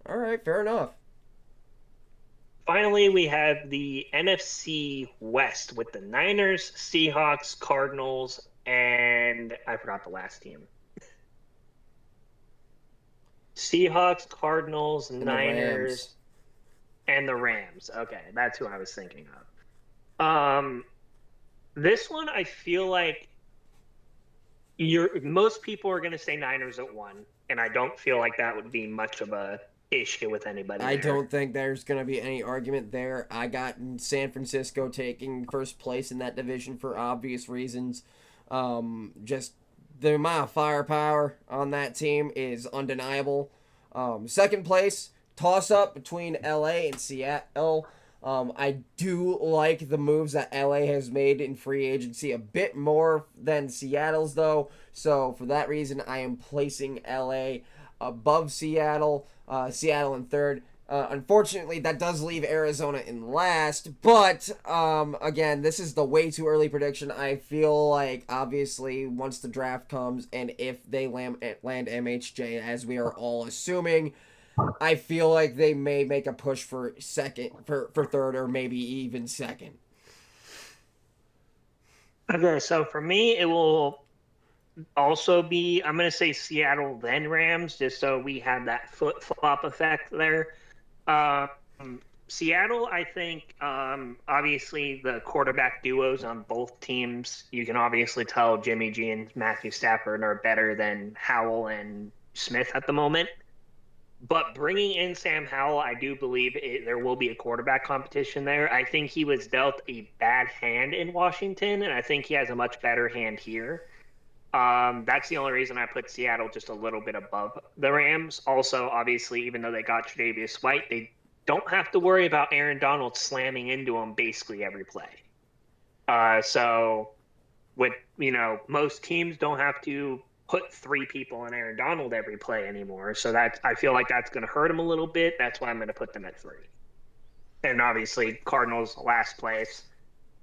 All right, fair enough. Finally, we have the NFC West with the Niners, Seahawks, Cardinals, and I forgot the last team. Seahawks, Cardinals, And the Rams. Niners, and the Rams. Okay, that's who I was thinking of. This one I feel like most people are going to say Niners at 1, and I don't feel like that would be much of a issue with anybody I there. don't think there's going to be any argument there. I got San Francisco taking first place in that division for obvious reasons. Just the amount of firepower on that team is undeniable. Second place, toss up between LA and Seattle. I do like the moves that LA has made in free agency a bit more than Seattle's, though. So for that reason, I am placing LA above Seattle. Seattle in third. Unfortunately, that does leave Arizona in last. But again, this is the way too early prediction. I feel like obviously once the draft comes and if they land MHJ, as we are all assuming, I feel like they may make a push for third, or maybe even second. Okay, so for me, it will also be, I'm going to say Seattle, then Rams, just so we have that flip flop effect there. Um, Seattle, I think, obviously the quarterback duos on both teams, you can obviously tell Jimmy G and Matthew Stafford are better than Howell and Smith at the moment. But bringing in Sam Howell, I do believe there will be a quarterback competition there. I think he was dealt a bad hand in Washington, and I think he has a much better hand here. That's the only reason I put Seattle just a little bit above the Rams. Also, obviously, even though they got Tre'Davious White, they don't have to worry about Aaron Donald slamming into them basically every play. So with most teams don't have to put 3 people on Aaron Donald every play anymore. So that I feel like that's going to hurt him a little bit. That's why I'm going to put them at 3. And obviously, Cardinals last place.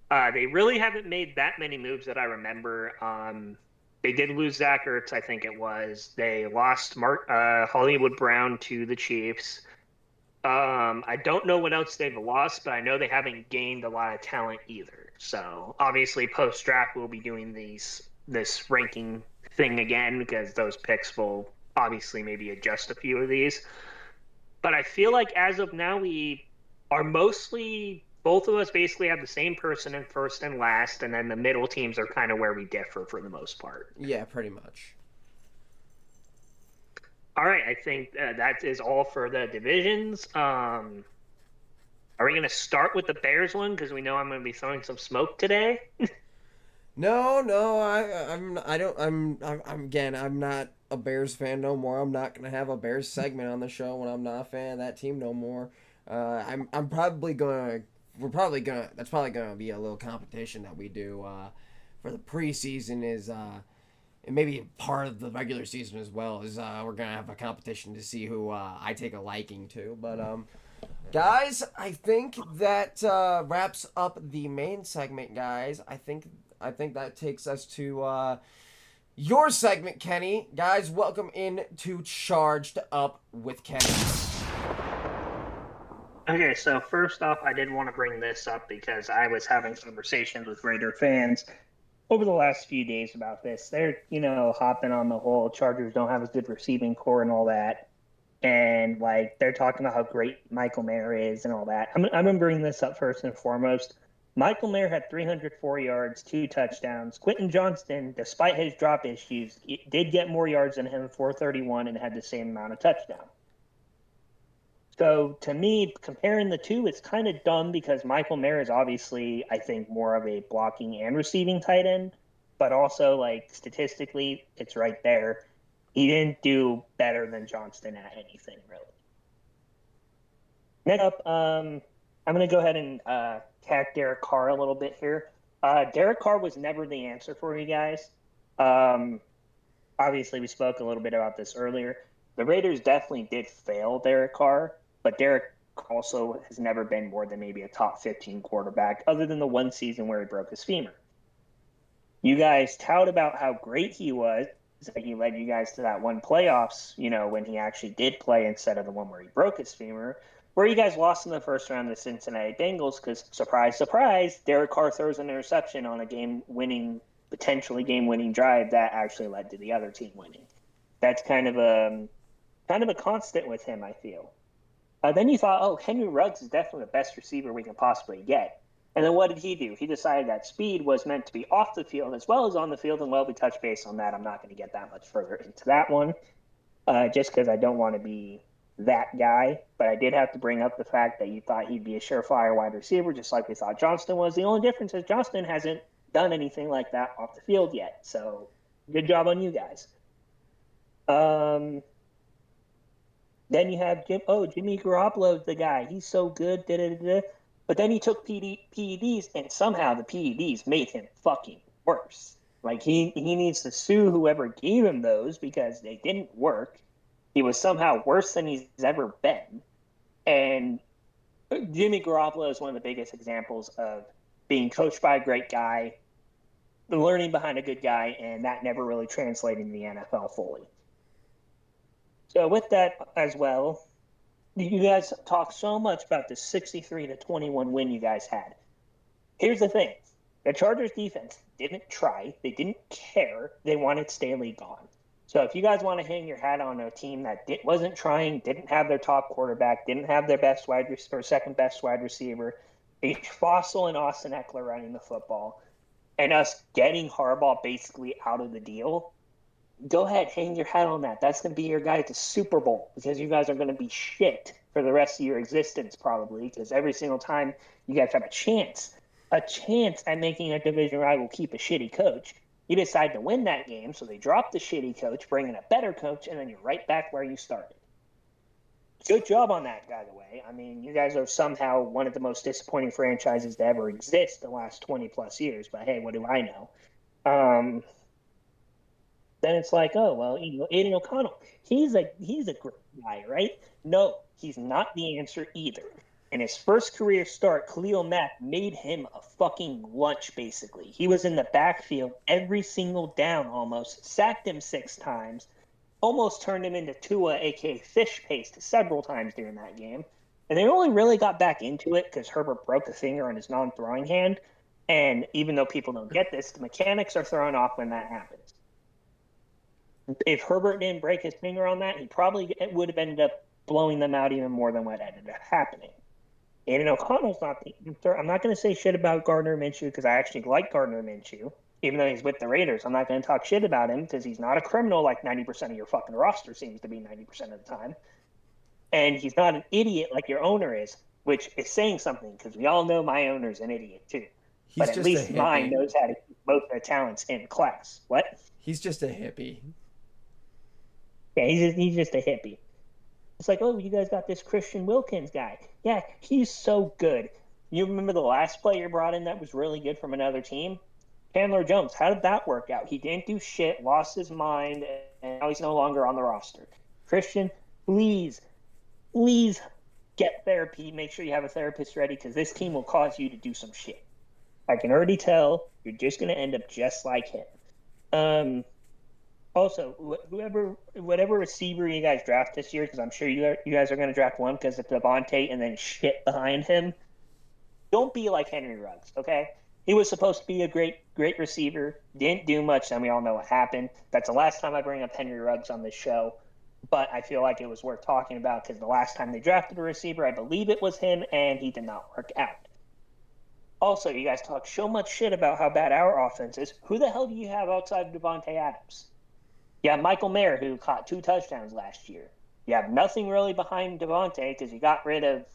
They really haven't made that many moves that I remember. They did lose Zach Ertz, I think it was. They lost Hollywood Brown to the Chiefs. I don't know what else they've lost, but I know they haven't gained a lot of talent either. So obviously, post draft, we'll be doing this ranking thing again because those picks will obviously maybe adjust a few of these. But I feel like as of now, we are mostly both of us basically have the same person in first and last, and then the middle teams are kind of where we differ for the most part. Yeah, pretty much. All right, I think that is all for the divisions. Are we going to start with the Bears one because we know I'm going to be throwing some smoke today? No, I'm again, I'm not a Bears fan no more. I'm not gonna have a Bears segment on the show when I'm not a fan of that team no more. I'm probably gonna, that's probably gonna be a little competition that we do for the preseason is and maybe part of the regular season as well is we're gonna have a competition to see who I take a liking to. But guys, I think that wraps up the main segment, guys. I think that takes us to your segment, Kenny. Guys, welcome in to Charged Up with Kenny. Okay, so first off, I did want to bring this up because I was having conversations with Raider fans over the last few days about this. They're, hopping on the whole Chargers don't have a good receiving core and all that. And, they're talking about how great Michael Mayer is and all that. I'm going to bring this up first and foremost. Michael Mayer had 304 yards, 2 touchdowns. Quentin Johnston, despite his drop issues, did get more yards than him, 431, and had the same amount of touchdowns. So to me, comparing the two, it's kind of dumb because Michael Mayer is obviously, I think, more of a blocking and receiving tight end, but also like statistically, it's right there. He didn't do better than Johnston at anything really. Next up, I'm going to go ahead and attack Derek Carr a little bit here. Derek Carr was never the answer for you guys. Obviously, we spoke a little bit about this earlier. The Raiders definitely did fail Derek Carr, but Derek also has never been more than maybe a top 15 quarterback, other than the one season where he broke his femur. You guys tout about how great he was, that he led you guys to that one playoffs, when he actually did play instead of the one where he broke his femur, where you guys lost in the first round of the Cincinnati Bengals because, surprise, surprise, Derek Carr throws an interception on a potentially game-winning drive that actually led to the other team winning. That's kind of a constant with him, I feel. Then you thought, oh, Henry Ruggs is definitely the best receiver we can possibly get. And then what did he do? He decided that speed was meant to be off the field as well as on the field, and we touched base on that. I'm not going to get that much further into that one, just because I don't want to be that guy. But I did have to bring up the fact that you thought he'd be a surefire wide receiver, just like we thought Johnston was. The only difference is Johnston hasn't done anything like that off the field yet. So good job on you guys. Then you have Jimmy Garoppolo's the guy. He's so good. But then he took PEDs, and somehow the PEDs made him fucking worse. Like, he needs to sue whoever gave him those because they didn't work. He was somehow worse than he's ever been. And Jimmy Garoppolo is one of the biggest examples of being coached by a great guy, learning behind a good guy, and that never really translating to the NFL fully. So with that as well, you guys talk so much about the 63-21 win you guys had. Here's the thing. The Chargers defense didn't try. They didn't care. They wanted Staley gone. So if you guys want to hang your hat on a team that wasn't trying, didn't have their top quarterback, didn't have their best second best wide receiver, H. Fossil and Austin Eckler running the football, and us getting Harbaugh basically out of the deal, go ahead, hang your hat on that. That's going to be your guy to Super Bowl because you guys are going to be shit for the rest of your existence probably because every single time you guys have a chance at making a division rival keep a shitty coach, you decide to win that game, so they drop the shitty coach, bring in a better coach, and then you're right back where you started. Good job on that, by the way. I mean, you guys are somehow one of the most disappointing franchises to ever exist the last 20-plus years, but hey, what do I know? Then it's like, oh, well, Aiden O'Connell, he's a great guy, right? No, he's not the answer either. In his first career start, Khalil Mack made him a fucking lunch, basically. He was in the backfield every single down almost, sacked him 6 times, almost turned him into Tua, a.k.a. fish paste, several times during that game. And they only really got back into it because Herbert broke a finger on his non-throwing hand. And even though people don't get this, the mechanics are thrown off when that happens. If Herbert didn't break his finger on that, he probably would have ended up blowing them out even more than what ended up happening. Aiden O'Connell's not the answer. I'm not going to say shit about Gardner Minshew because I actually like Gardner Minshew. Even though he's with the Raiders, I'm not going to talk shit about him because he's not a criminal like 90% of your fucking roster seems to be 90% of the time. And he's not an idiot like your owner is, which is saying something because we all know my owner's an idiot too. But at least mine knows how to keep both their talents in class. What? He's just a hippie. Yeah, he's just a hippie. It's like, oh, you guys got this Christian Wilkins guy. Yeah, he's so good. You remember the last player brought in that was really good from another team? Chandler Jones. How did that work out? He didn't do shit, lost his mind, and now he's no longer on the roster. Christian, please get therapy. Make sure you have a therapist ready because this team will cause you to do some shit. I can already tell you're just going to end up just like him. Also, whatever receiver you guys draft this year, because I'm sure you guys are going to draft one because it's Devontae and then shit behind him. Don't be like Henry Ruggs, okay? He was supposed to be a great receiver. Didn't do much, and we all know what happened. That's the last time I bring up Henry Ruggs on this show, but I feel like it was worth talking about because the last time they drafted a receiver, I believe it was him, and he did not work out. Also, you guys talk so much shit about how bad our offense is. Who the hell do you have outside of Devontae Adams? Yeah, Michael Mayer, who caught 2 touchdowns last year. You have nothing really behind Devontae because you got rid of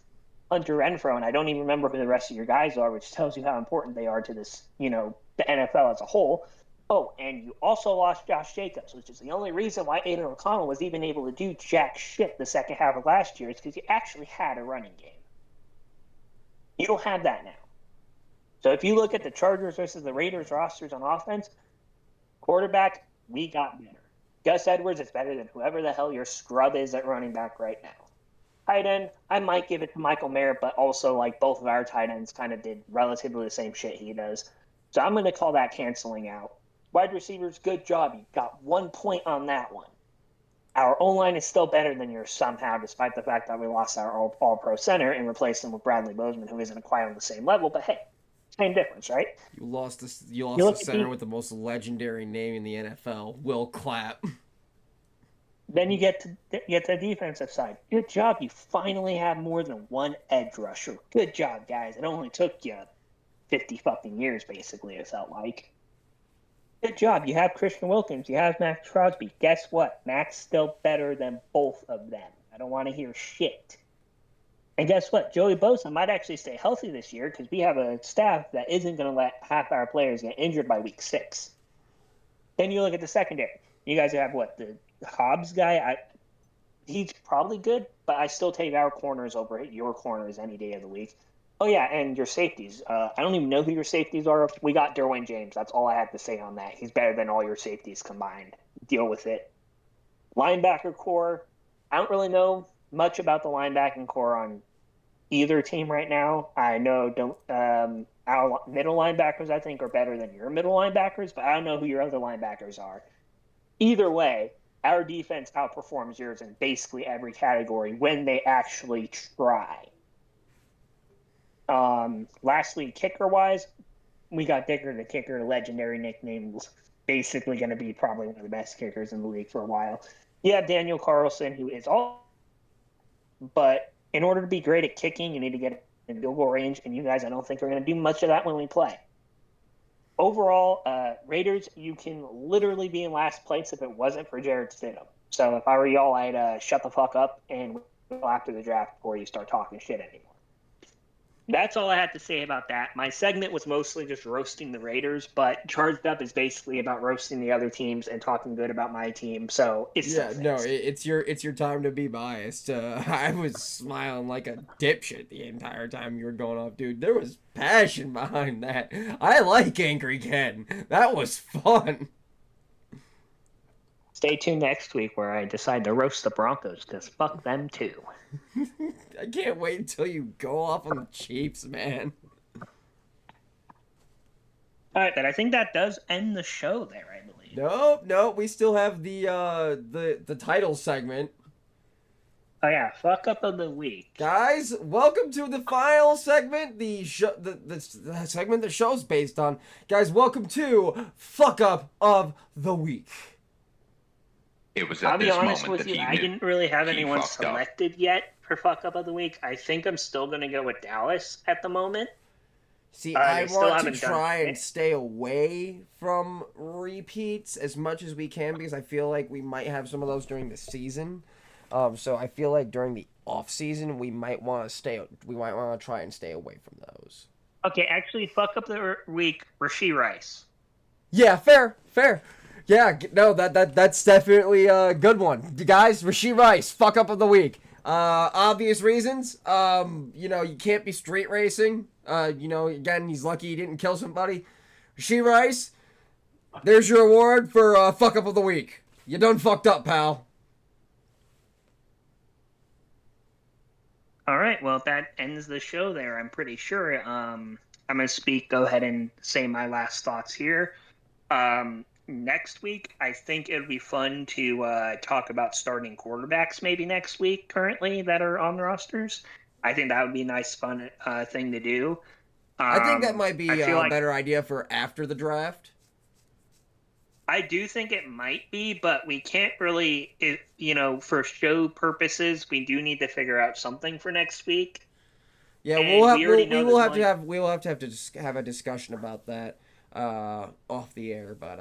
Hunter Renfro, and I don't even remember who the rest of your guys are, which tells you how important they are to this, the NFL as a whole. Oh, and you also lost Josh Jacobs, which is the only reason why Aiden O'Connell was even able to do jack shit the second half of last year is because you actually had a running game. You don't have that now. So if you look at the Chargers versus the Raiders rosters on offense, quarterback, we got better. Gus Edwards is better than whoever the hell your scrub is at running back right now. Tight end, I might give it to Michael Mayer, but also like both of our tight ends kind of did relatively the same shit he does. So I'm going to call that canceling out. Wide receivers, good job. You got 1 point on that one. Our O-line is still better than yours somehow, despite the fact that we lost our all-pro center and replaced him with Bradley Bozeman, who isn't quite on the same level. But hey, same difference, right? You lost the center with the most legendary name in the NFL, Will Clapp. Then you get to the defensive side. Good job. You finally have more than one edge rusher. Good job, guys. It only took you 50 fucking years, basically, it felt like. Good job. You have Christian Wilkins. You have Max Crosby. Guess what? Max still better than both of them. I don't want to hear shit. And guess what? Joey Bosa might actually stay healthy this year because we have a staff that isn't going to let half our players get injured by week 6. Then you look at the secondary. You guys have what? The Hobbs guy? He's probably good, but I still take our corners over your corners any day of the week. Oh, yeah, and your safeties. I don't even know who your safeties are. We got Derwin James. That's all I have to say on that. He's better than all your safeties combined. Deal with it. Linebacker core. I don't really know much about the linebacking core on either team right now. I know our middle linebackers, I think, are better than your middle linebackers, but I don't know who your other linebackers are. Either way, our defense outperforms yours in basically every category when they actually try. Lastly, kicker-wise, we got Dicker the Kicker, legendary nickname, basically going to be probably one of the best kickers in the league for a while. You have Daniel Carlson, who is all, but in order to be great at kicking, you need to get in field goal range, and you guys, I don't think are going to do much of that when we play. Overall, Raiders, you can literally be in last place if it wasn't for Jared Stidham. So if I were y'all, I'd shut the fuck up and wait after the draft before you start talking shit anymore. That's all I had to say about that. My segment was mostly just roasting the Raiders, but Charged Up is basically about roasting the other teams and talking good about my team. So it's it's your time to be biased. I was smiling like a dipshit the entire time you were going off, dude. There was passion behind that. I like Angry Ken. That was fun. Stay tuned next week where I decide to roast the Broncos because fuck them too. I can't wait until you go off on the Chiefs, man. All right, then I think that does end the show there, I believe. Nope. We still have the title segment. Oh yeah, fuck up of the week, guys. Welcome to the final segment. The segment the show's based on. Guys, welcome to fuck up of the week. It was at I'll be this honest moment with that you, he I knew didn't really have he anyone fucked up. selected yet for fuck up of the week. I think I'm still gonna go with Dallas at the moment. See, I want to haven't done try and it. stay away from repeats as much as we can because I feel like we might have some of those during the season. So I feel like during the off season we might want to try and stay away from those. Okay, actually, fuck up the week, Rashee Rice. Yeah, fair. Yeah, no, that's definitely a good one. Guys, Rashee Rice, fuck up of the week. Obvious reasons. You can't be street racing. Again, he's lucky he didn't kill somebody. Rashee Rice, there's your award for fuck up of the week. You done fucked up, pal. All right, well, that ends the show there, I'm pretty sure. I'm going to go ahead and say my last thoughts here. Next week, I think it would be fun to talk about starting quarterbacks maybe next week currently that are on the rosters. I think that would be a nice, fun thing to do. I think that might be a better idea for after the draft. I do think it might be, but we can't really, for show purposes, we do need to figure out something for next week. Yeah, we will have to have a discussion about that off the air, but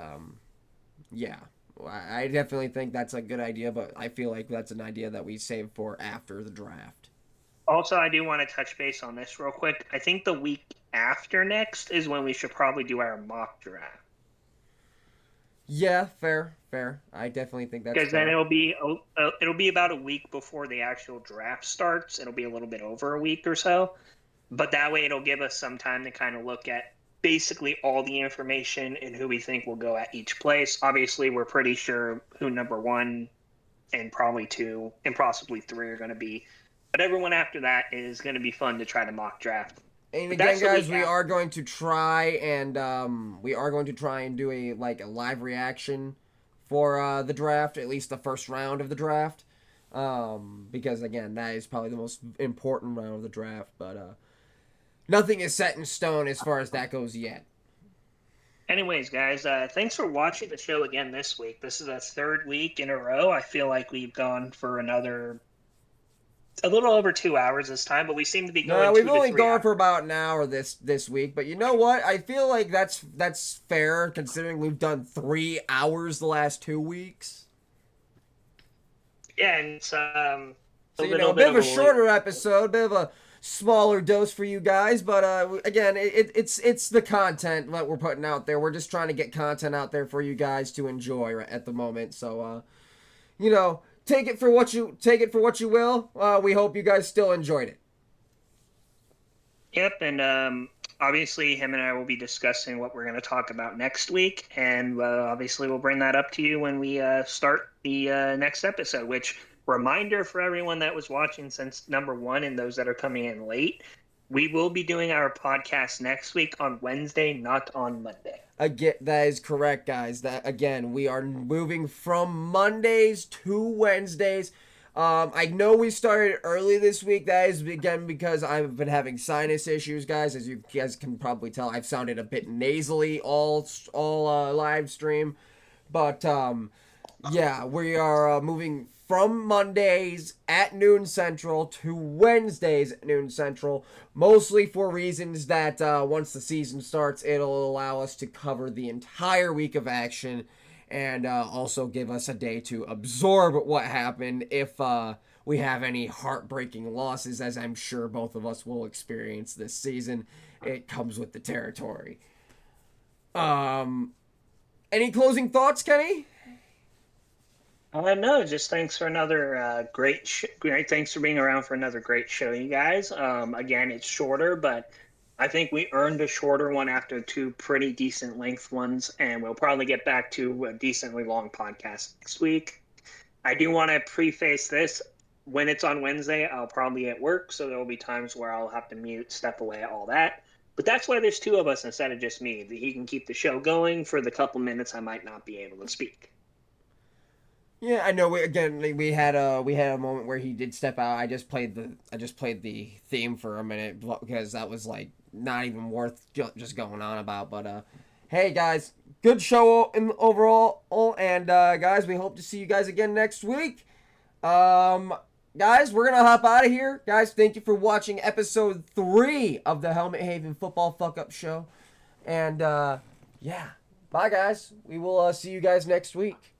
yeah, I definitely think that's a good idea, but I feel like that's an idea that we save for after the draft. Also, I do want to touch base on this real quick. I think the week after next is when we should probably do our mock draft. Yeah, fair. I definitely think that's Because fair. then it'll be about a week before the actual draft starts. It'll be a little bit over a week or so, but that way it'll give us some time to kind of look at basically all the information and who we think will go at each place. Obviously, we're pretty sure who number 1 and probably 2 and possibly 3 are going to be, but everyone after that is going to be fun to try to mock draft. And But again, that's the guys, week we after. are going to try and do a live reaction for the draft, at least the first round of the draft, because again, that is probably the most important round of the draft. But nothing is set in stone as far as that goes yet. Anyways, guys, thanks for watching the show again this week. This is the 3rd week in a row. I feel like we've gone for a little over 2 hours this time, but we seem to be going. No, we've 2 to only 3 gone hours. for about an hour this week, but you know what? I feel like that's fair considering we've done 3 hours the last 2 weeks. Yeah, and it's So a bit of a shorter episode, bit of a smaller dose for you guys, but again, it's the content that we're putting out there. We're just trying to get content out there for you guys to enjoy at the moment. So take it for what you will. We hope you guys still enjoyed it. Yep, and obviously him and I will be discussing what we're going to talk about next week, and obviously we'll bring that up to you when we start the next episode, which, reminder for everyone that was watching since number 1 and those that are coming in late, we will be doing our podcast next week on Wednesday, not on Monday. Again, that is correct, guys. That again, we are moving from Mondays to Wednesdays. I know we started early this week. That is again because I've been having sinus issues, guys. As you guys can probably tell, I've sounded a bit nasally all live stream, but yeah, we are moving from Mondays at noon Central to Wednesdays at noon Central, mostly for reasons that once the season starts, it'll allow us to cover the entire week of action and also give us a day to absorb what happened if we have any heartbreaking losses, as I'm sure both of us will experience this season. It comes with the territory. Any closing thoughts, Kenny? No, just thanks for another great thanks for being around for another great show, you guys. Again, it's shorter, but I think we earned a shorter one after 2 pretty decent length ones, and we'll probably get back to a decently long podcast next week. I do want to preface this. When it's on Wednesday, I'll probably be at work, so there will be times where I'll have to mute, step away, all that. But that's why there's 2 of us instead of just me. He can keep the show going for the couple minutes I might not be able to speak. Yeah, I know. We had a moment where he did step out. I just played the theme for a minute because that was like not even worth just going on about. But hey guys, good show in overall, and guys, we hope to see you guys again next week. Guys, we're gonna hop out of here. Guys, thank you for watching episode 3 of the Helmet Haven Football Fuck Up Show, and yeah, bye guys. We will see you guys next week.